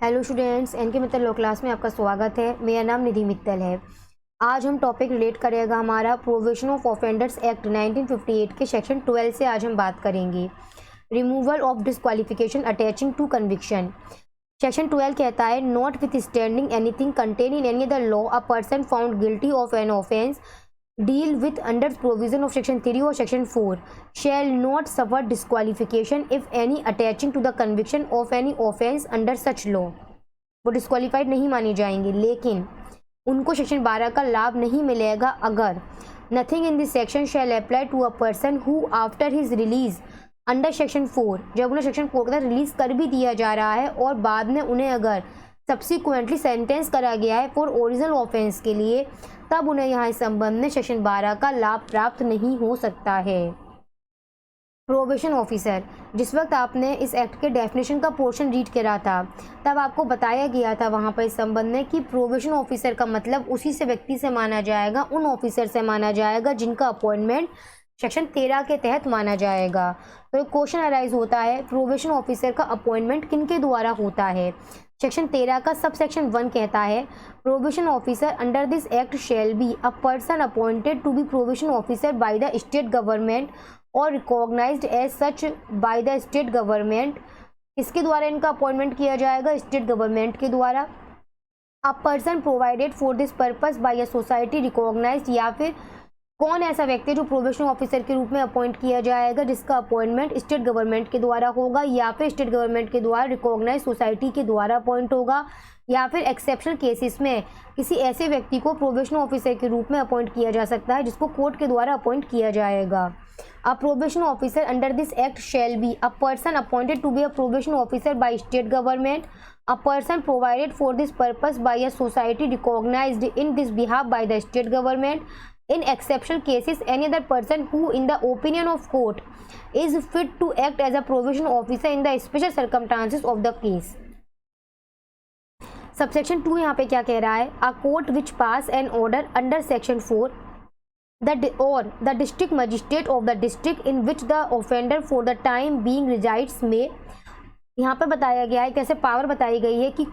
Hello students, NK Mittal law class में आपका स्वागत है। मेरा नाम निधि मित्तल है। आज हम टॉपिक रिलेट करेगा हमारा प्रोविजन ऑफ ऑफेंडर्स एक्ट 1958 के सेक्शन 12 से आज हम बात करेंगे। Removal of disqualification attaching to conviction. Section 12 कहता है, notwithstanding anything contain in any other law a person found guilty of an offence deal with under provision of section 3 or section 4 shall not suffer disqualification if any attaching to the conviction of any offense under such law। वो disqualified नहीं मानी जाएंगे, लेकिन उनको section 12 का लाभ नहीं मिलेगा अगर nothing in this section shall apply to a person who after his release under section 4, जब उन्हें सेक्शन 4 के तहत रिलीज कर भी दिया जा रहा है और बाद में उन्हें अगर सब्सिक्वेंटली सेंटेंस करा गया है फॉर ओरिजिनल ऑफेंस के लिए, तब उन्हें यहाँ इस संबंध में सेक्शन 12 का लाभ प्राप्त नहीं हो सकता है। प्रोबेशन ऑफिसर, जिस वक्त आपने इस एक्ट के डेफिनेशन का पोर्शन रीड करा था तब आपको बताया गया था वहाँ पर इस संबंध में कि प्रोबेशन ऑफिसर का मतलब उसी से व्यक्ति से माना जाएगा, उन ऑफिसर से माना जाएगा जिनका अपॉइंटमेंट सेक्शन 13 के तहत माना जाएगा। तो एक क्वेश्चन अराइज होता है, प्रोबेशन ऑफिसर का अपॉइंटमेंट किनके द्वारा होता है। सेक्शन 13 का सब सेक्शन 1 कहता है, probation officer under this act shall be a person appointed to be probation officer by the state government और recognised as such by the state government. इसके द्वारा इनका अपॉइंटमेंट किया जाएगा, स्टेट गवर्नमेंट के द्वारा। A person provided for this purpose by a society recognised, या फिर कौन ऐसा व्यक्ति जो प्रोबेशन ऑफिसर के रूप में अपॉइंट किया जाएगा जिसका अपॉइंटमेंट स्टेट गवर्नमेंट के द्वारा होगा, या फिर स्टेट गवर्नमेंट के द्वारा रिकॉग्नाइज सोसाइटी के द्वारा अपॉइंट होगा, या फिर एक्सेप्शनल केसेस में किसी ऐसे व्यक्ति को प्रोबेशन ऑफिसर के रूप में अपॉइंट किया जा सकता है जिसको कोर्ट के द्वारा अपॉइंट किया जाएगा। A probation officer under this act shall be a person appointed to be a probation officer by state government, a person provided for this purpose by a society recognised in this behalf by the state government. In exceptional cases, any other person who, in the opinion of court, is fit to act as a probation officer in the special circumstances of the case। Subsection 2 यहाँ पे क्या कह रहा है, a court which pass an order under section 4 the district magistrate of the district in which the offender for the time being resides may। यहाँ पे बताया गया है, कैसे पावर बताई गई है कि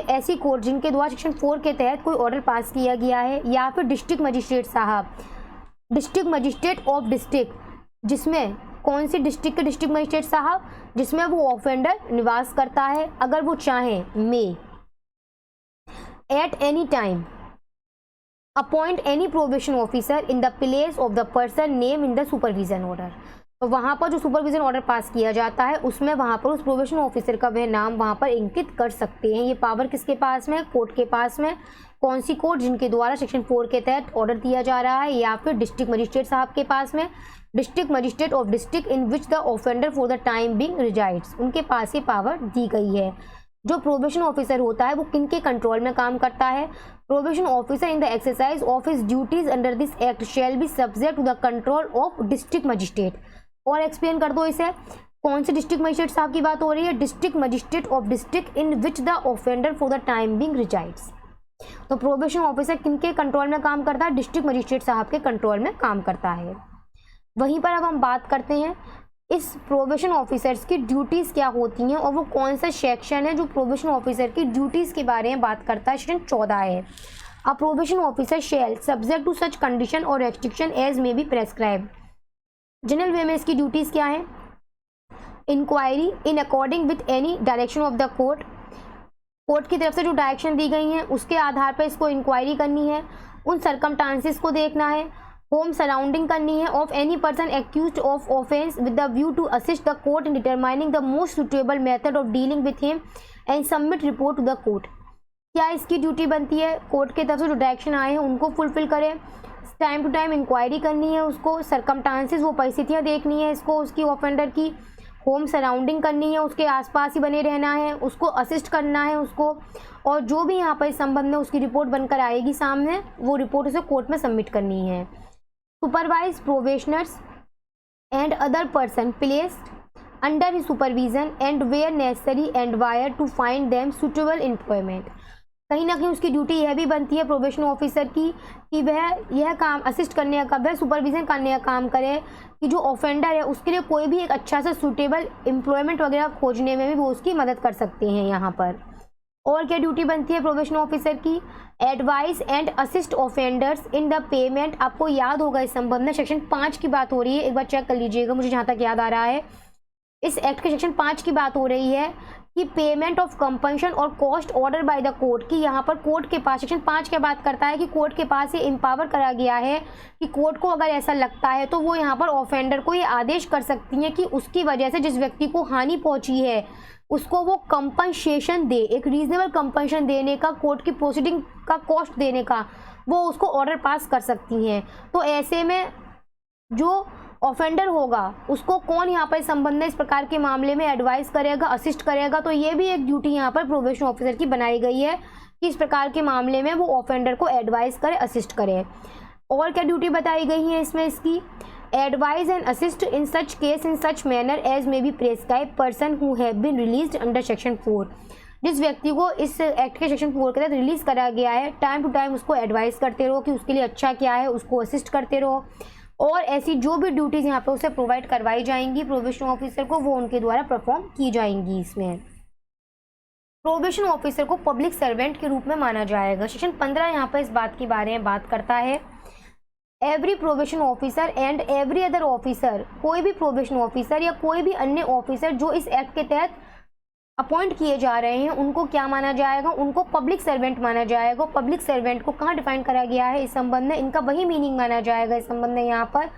ऐसी कोर्ट जिनके द्वारा सेक्शन 4 के तहत कोई ऑर्डर पास किया गया है, या फिर डिस्ट्रिक्ट मजिस्ट्रेट साहब, डिस्ट्रिक्ट मजिस्ट्रेट ऑफ डिस्ट्रिक्ट, जिसमें कौन सी डिस्ट्रिक्ट के डिस्ट्रिक्ट मजिस्ट्रेट साहब, जिसमें वो ऑफेंडर निवास करता है, अगर वो चाहें may at any time appoint any probation officer in the place of the person name in the supervision order. तो वहाँ पर जो सुपरविजन ऑर्डर पास किया जाता है उसमें वहाँ पर उस प्रोबेशन ऑफिसर का वह नाम वहाँ पर इंकित कर सकते हैं। ये पावर किसके पास में, कोर्ट के पास में। कौन सी कोर्ट, जिनके द्वारा सेक्शन 4 के तहत ऑर्डर दिया जा रहा है, या फिर डिस्ट्रिक्ट मजिस्ट्रेट साहब के पास में, district magistrate of district in which the offender for the time being resides, उनके पास ये पावर दी गई है। जो प्रोबेशन ऑफिसर होता है वो किनके कंट्रोल में काम करता है, probation officer in the exercise of his duties under this act shall be subject to the control of district magistrate. और एक्सप्लेन कर दो इसे, कौन से डिस्ट्रिक्ट मजिस्ट्रेट साहब की बात हो रही है, district magistrate of district in which the offender for the time being resides. तो प्रोबेशन ऑफिसर किनके कंट्रोल में काम करता है, डिस्ट्रिक्ट मजिस्ट्रेट साहब के कंट्रोल में काम करता है। वहीं पर अब हम बात करते हैं इस प्रोबेशन ऑफिसर्स की ड्यूटीज़ क्या होती हैं और वो कौन सा सेक्शन है जो प्रोबेशन ऑफिसर की ड्यूटीज़ के बारे में बात करता है। सेक्शन 14 है, a probation officer shall subject to such condition और restriction as may be prescribe. General way में इसकी ड्यूटीज़ क्या है, inquiry in according with any direction of the court, court की तरफ से जो डायरेक्शन दी गई हैं उसके आधार पर इसको इंक्वायरी करनी है, उन सरकमस्टांसेस को देखना है, होम सराउंडिंग करनी है of any person accused of offence with the view to assist the court in determining the most suitable method of dealing with him and submit report to the court. क्या इसकी duty बनती है, court की तरफ से जो direction आए हैं उनको फुलफिल करें, टाइम टू टाइम इंक्वायरी करनी है, उसको सरकमस्टांसेस वो परिस्थितियाँ देखनी है इसको उसकी ऑफेंडर की, होम सराउंडिंग करनी है, उसके आसपास ही बने रहना है, उसको असिस्ट करना है उसको, और जो भी यहाँ पर इस संबंध में उसकी रिपोर्ट बनकर आएगी सामने वो रिपोर्ट उसे कोर्ट में सबमिट करनी है। Supervise probationers and other person placed under his supervision and where necessary endeavour to find them suitable employment. कहीं ना कहीं उसकी ड्यूटी यह भी बनती है प्रोबेशन ऑफिसर की कि वह यह काम असिस्ट करने का, वह सुपरविजन करने का काम करे कि जो ऑफेंडर है उसके लिए कोई भी एक अच्छा सा सूटेबल एम्प्लॉयमेंट वगैरह खोजने में भी वो उसकी मदद कर सकते हैं यहाँ पर। और क्या ड्यूटी बनती है प्रोबेशन ऑफिसर की? Advice and assist offenders in the payment. आपको याद होगा इस संबंध में सेक्शन 5 की बात हो रही है, एक बार चेक कर लीजिएगा, मुझे जहाँ तक याद आ रहा है इस एक्ट के सेक्शन 5 की बात हो रही है कि पेमेंट ऑफ कंपनसेशन और cost order by the court, की यहाँ पर कोर्ट के पास सेक्शन 5 क्या बात करता है कि कोर्ट के पास ये एम्पावर करा गया है कि कोर्ट को अगर ऐसा लगता है तो वो यहाँ पर ऑफेंडर को ये आदेश कर सकती है कि उसकी वजह से जिस व्यक्ति को हानि पहुंची है उसको वो कंपनसेशन दे, एक रीजनेबल कंपनसेशन देने का, कोर्ट की प्रोसीडिंग का कॉस्ट देने का वो उसको ऑर्डर पास कर सकती हैं। तो ऐसे में जो ऑफेंडर होगा उसको कौन यहाँ पर संबंध में इस प्रकार के मामले में एडवाइस करेगा, असिस्ट करेगा, तो ये भी एक ड्यूटी यहाँ पर प्रोबेशन ऑफिसर की बनाई गई है कि इस प्रकार के मामले में वो ऑफेंडर को एडवाइस करे, असिस्ट करे। और क्या ड्यूटी बताई गई है इसमें इसकी? Advise and assist in such case in such manner as may be prescribe person who have been released under section 4। जिस व्यक्ति को इस एक्ट के सेक्शन 4 के तहत रिलीज करा गया है टाइम टू टाइम उसको एडवाइस करते रहो कि उसके लिए अच्छा क्या है, उसको असिस्ट करते रहो। और ऐसी जो भी ड्यूटीज़ यहाँ पे उसे प्रोवाइड करवाई जाएंगी प्रोबेशन ऑफिसर को, वो उनके द्वारा परफॉर्म की जाएंगी। इसमें प्रोबेशन ऑफिसर को पब्लिक सर्वेंट के रूप में माना जाएगा। सेक्शन 15 यहाँ पर इस बात के बारे में बात करता है। Every probation officer and every other officer, कोई भी प्रोबेशन ऑफिसर या कोई भी अन्य ऑफिसर जो इस एक्ट के तहत अपॉइंट किए जा रहे हैं उनको क्या माना जाएगा? उनको पब्लिक सर्वेंट माना जाएगा। पब्लिक सर्वेंट को कहाँ डिफाइन करा गया है इस संबंध में? इनका वही मीनिंग माना जाएगा इस संबंध में यहाँ पर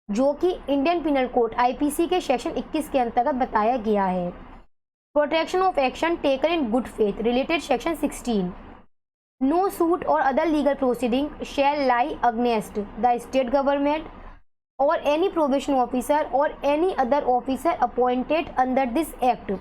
जो कि इंडियन पिनल कोड आईपीसी के सेक्शन 21 के अंतर्गत बताया गया है। Protection of action taken in good faith related section 16। No suit और other legal proceeding shall lie against the state government और एनी प्रोबेशन ऑफिसर और any other officer appointed under this act.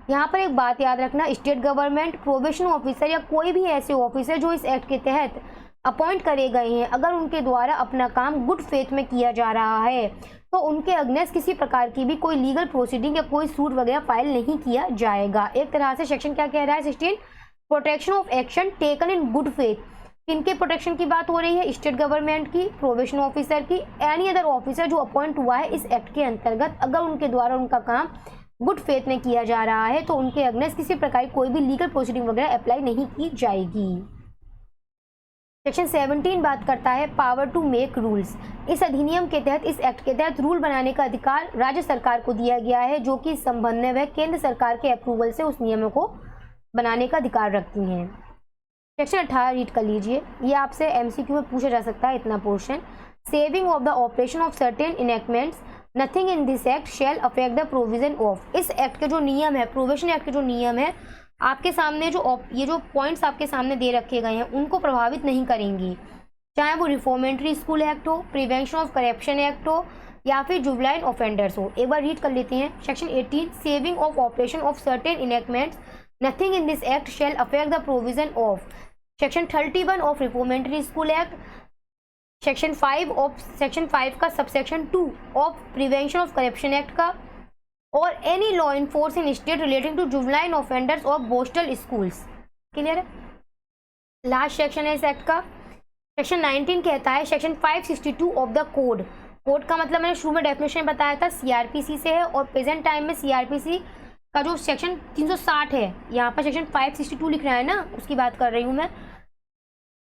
यहाँ पर एक बात याद रखना, स्टेट गवर्नमेंट, प्रोबेशन ऑफिसर या कोई भी ऐसे ऑफिसर जो इस एक्ट के तहत अपॉइंट करे गए हैं, अगर उनके द्वारा अपना काम गुड फेथ में किया जा रहा है तो उनके अगेंस्ट किसी प्रकार की भी कोई लीगल प्रोसीडिंग या कोई सूट वगैरह फाइल नहीं किया जाएगा। एक तरह से सेक्शन क्या कह रहा है? 16 protection of action taken in good faith. किनके प्रोटेक्शन की बात हो रही है? स्टेट गवर्नमेंट की, प्रोबेशन ऑफिसर की, एनी अदर ऑफिसर जो अपॉइंट हुआ है इस एक्ट के अंतर्गत, अगर उनके द्वारा उनका काम गुड फेथ में किया जा रहा है तो उनके अगेंस्ट किसी प्रकार की कोई भी लीगल प्रोसीडिंग वगैरह अप्लाई नहीं की जाएगी। सेक्शन 17 बात करता है पावर टू मेक रूल्स। इस अधिनियम के तहत, इस एक्ट के तहत रूल बनाने का अधिकार राज्य सरकार को दिया गया है जो कि इस संबंध में वह केंद्र सरकार के अप्रूवल से उस नियमों को बनाने का अधिकार रखती हैं। सेक्शन 18 रीड कर लीजिए, ये आपसे एमसीक्यू में पूछा जा सकता है इतना portion. Saving of the operation of certain enactments nothing in this act shall affect the provision of. इस एक्ट के जो नियम है, प्रोबेशन एक्ट के जो नियम है, आपके सामने जो ये जो पॉइंट्स आपके सामने दे रखे गए हैं उनको प्रभावित नहीं करेंगी, चाहे वो रिफॉर्मेटरी स्कूल एक्ट हो, प्रिवेंशन ऑफ करप्शन एक्ट हो या फिर जुवेनाइल ऑफेंडर्स हो। एक बार रीड कर लेते हैं। Section 18 saving of operation of certain enactments nothing in this act shall affect the provision of section 31 of reformatory school act, section 5 का subsection 2 of prevention of corruption act का, और any law in force in state relating to juvenile offenders of borstal schools. Clear है? Last section है इस एक्ट का। Section 19 कहता है section 562 of the code. Code का मतलब मैंने शुरू में डेफिनेशन बताया था सीआरपीसी से है, और प्रेजेंट टाइम में सीआरपीसी का जो सेक्शन 360 है, यहाँ पर सेक्शन 562 लिख रहा है ना, उसकी बात कर रही हूँ मैं।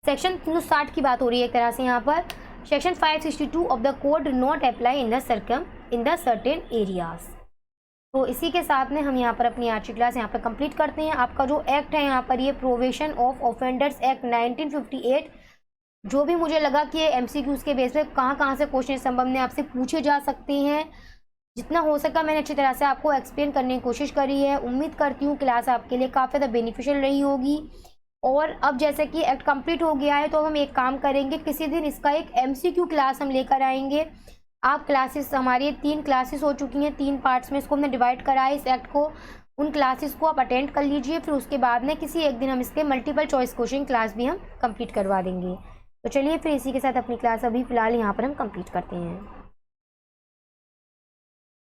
सेक्शन 360 की बात हो रही है एक तरह से यहाँ पर। Section 562 of the code not apply in the certain areas. तो इसी के साथ में हम यहाँ पर अपनी आज की क्लास यहाँ पर कंप्लीट करते हैं। आपका जो एक्ट है यहाँ पर, ये प्रोबेशन ऑफ ऑफेंडर्स एक्ट 1958, जो भी मुझे लगा कि ये एमसीक्यूज के बेस पे कहाँ से क्वेश्चन इस संबंध में आपसे पूछे जा सकते हैं, जितना हो सका मैंने अच्छी तरह से आपको एक्सप्लेन करने की कोशिश करी है। उम्मीद करती हूँ क्लास आपके लिए काफ़ी ज़्यादा बेनिफिशियल रही होगी। और अब जैसे कि एक्ट कंप्लीट हो गया है तो हम एक काम करेंगे, किसी दिन इसका एक एमसीक्यू क्लास हम लेकर आएंगे। आप क्लासेस, हमारी 3 क्लासेस हो चुकी हैं, 3 पार्ट्स में इसको हमने डिवाइड करा है इस एक्ट को। उन क्लासेस को आप अटेंड कर लीजिए, फिर उसके बाद में किसी एक दिन हम इसके मल्टीपल चॉइस क्वेश्चन क्लास भी हम कंप्लीट करवा देंगे। तो चलिए फिर इसी के साथ अपनी क्लास अभी फ़िलहाल यहाँ पर हम कंप्लीट करते हैं।